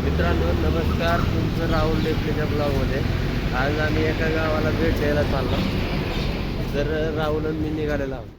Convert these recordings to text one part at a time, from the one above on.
मित्रांनो नमस्कार, तुमचं राहुल लेपलेच्या ब्लॉगमध्ये. आज आम्ही एका गावाला भेट द्यायला चाललो. तर राहुल आणि मी निघालेलो आहोत.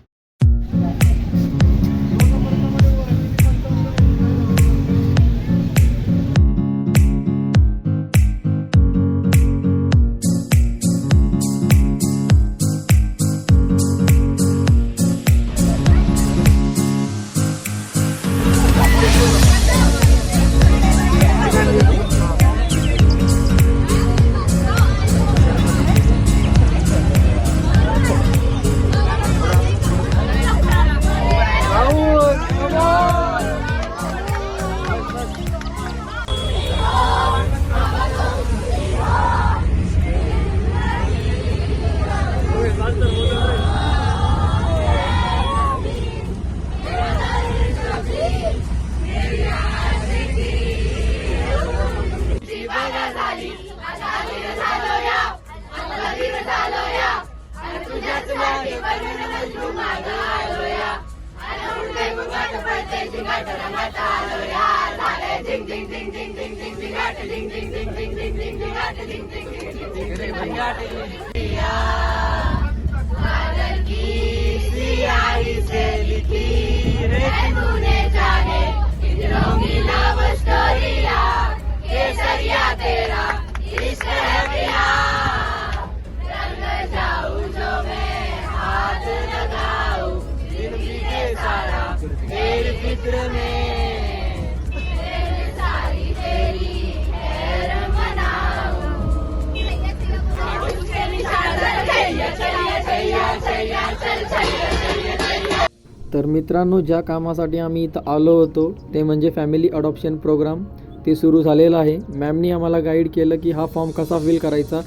तर मित्रांनो, ज्या कामासाठी आम्ही इथं आलो होतो ते म्हणजे फॅमिली अडॉप्शन प्रोग्राम, ते सुरू झालेलं आहे. मॅमनी आम्हाला गाईड केलं की हा फॉर्म कसा फिल करायचा,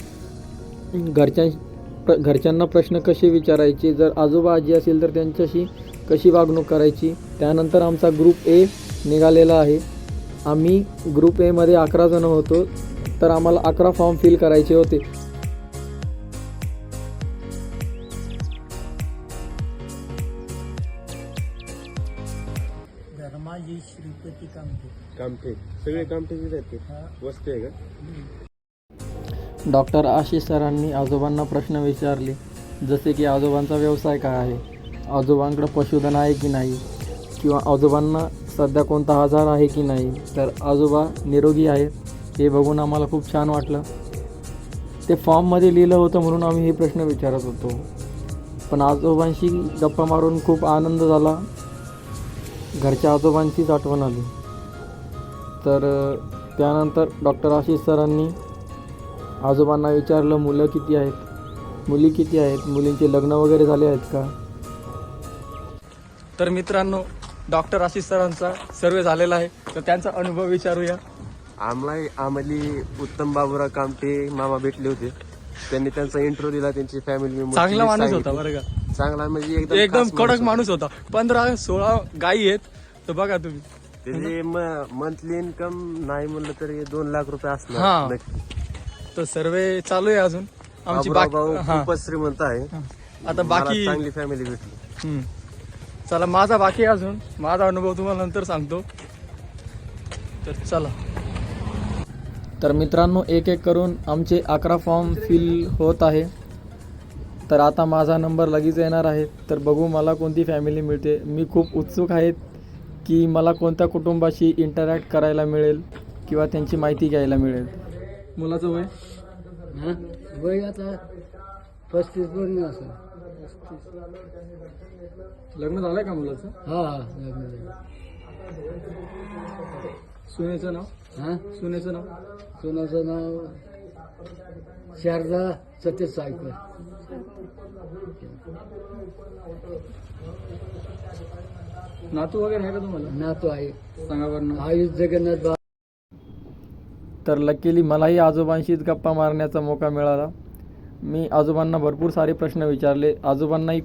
घरच्यांना प्रश्न कसे विचारायचे, जर आजोबा आजी असेल तर त्यांच्याशी कशी वागणूक करायची. त्यानंतर आमचा ग्रुप ए निघालेला आहे. आम्ही ग्रुप एमध्ये 11 जण होतो. तर आम्हाला 11 फॉर्म फिल करायचे होते. धर्माजी श्रीपती कामठे सगळे कामठेचे आहेत ते वस्ती आहे का? डॉक्टर आशिष सरांनी आजोबांना प्रश्न विचारले, जसे की आजोबांचा व्यवसाय काय आहे, आजोबांकडं पशुधन आहे की नाही, किंवा आजोबांना सध्या कोणता आजार आहे की नाही. तर आजोबा निरोगी आहेत. हे बघून आम्हाला खूप छान वाटलं. ते फॉर्ममध्ये लिहिलं होतं म्हणून आम्ही हे प्रश्न विचारत होतो. पण आजोबांशी गप्पा मारून खूप आनंद झाला. घरच्या आजोबांचीच आठवण आली. तर त्यानंतर डॉक्टर आशिष सरांनी आजोबांना विचारलं, मुलं किती आहेत, मुली किती आहेत, मुलींचे लग्न वगैरे झाले आहेत का. तर मित्रांनो, डॉक्टर आशिष सरांचा सर्वे झालेला आहे. तर त्यांचा अनुभव विचारूया. आम्हाला उत्तम बाबूराव कामठे मामा भेटले होते. त्यांनी त्यांचा इंटरव्ह्यू दिला. त्यांची फॅमिली मेंबर चांगला माणूस होता बरं का. चांगला म्हणजे एकदम कडक माणूस होता. 15-16 गायी आहेत. तर बघा तुम्ही, त्याचे मंथली इन्कम नाही म्हणलं तरी 2 लाख रुपये हा. असणार. तर सर्वे चालू आहे अजून आमची. भाऊ खूपच श्रीमंत आहे. आता बाकी चांगली फॅमिली भेटली. चला, माझा बाकी आहे अजून. माझा अनुभव तुम्हाला नंतर सांगतो. तर चला. तर मित्रांनो, एक एक करून आमचे 11 फॉर्म फिल होत आहे. तर आता माझा नंबर लगेच येणार आहे. तर बघू मला कोणती फॅमिली मिळते. मी खूप उत्सुक आहे की मला कोणत्या कुटुंबाशी इंटरॅक्ट करायला मिळेल किंवा त्यांची माहिती घ्यायला मिळेल. मुलाचं वय वय आता 35 पर्यंत असेल. लग्न झालंय का मुलाचं? हा लग्न झालं. सुनेचं नाव? सुनेचं नाव? सोनाचं नाव शारदा सतीश सायकर. नातू वगैरे आहे का तुम्हाला? नातू आहे, सांगा बरं. आयुष जगन्नाथ बा. तर लकीली मलाही आजोबांशीच गप्पा मारण्याचा मौका मिळाला. मी आजोबांना भरपूर सारे प्रश्न विचारले. आजोबांनीही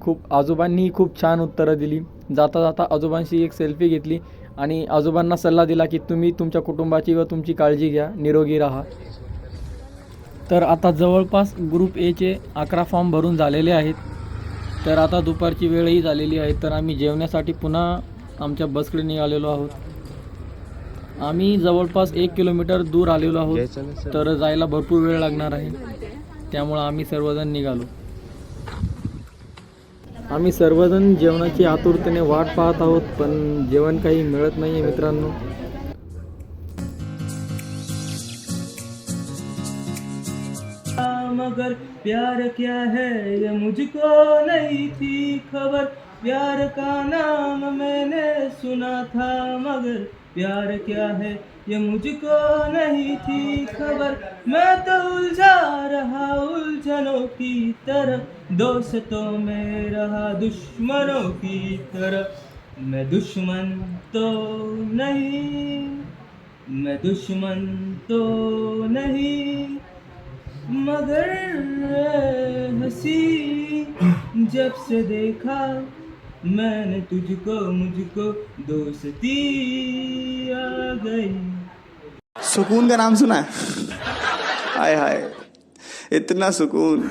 खूप छान उत्तरं दिली. जाता जाता आजोबांशी एक सेल्फी घेतली आणि आजोबांना सल्ला दिला की तुम्ही तुमच्या कुटुंबाची व तुमची काळजी घ्या, निरोगी राहा. तर आता जवळपास ग्रुप एचे 11 फॉर्म भरून झालेले आहेत. तर आता दुपारची वेळही झालेली आहे. तर आम्ही जेवण्यासाठी पुन्हा आमच्या बसकडे निघालेलो आहोत. आम्ही जवळपास 1 किलोमीटर दूर आलेलो आहोत, घ्यायचं ना सर. तर जायला भरपूर वेळ लागणार आहे. त्यामुळं आम्ही सर्वजण निघालो. आम्ही सर्वजण जेवणाची आतुरतेने वाट पाहत आहोत, पण जेवण काही मिळत नाही आहे मित्रांनो. मगर प्यार क्या है ये मुझको नहीं थी खबर, प्यार का नाम मैंने सुना था मगर प्यार क्या है ये मुझको नहीं थी खबर. मैं तो उलझा रहा उलझनों की तरह, दोस्तों में रहा दुश्मनों की तरह. मैं दुश्मन तो नहीं, मैं दुश्मन तो नहीं, मगर हंसी जब से देखा मैंने तुझको मुझको दोस्ती आ गई. सुकून का नाम सुना है? हाय हाय, इतना सुकून.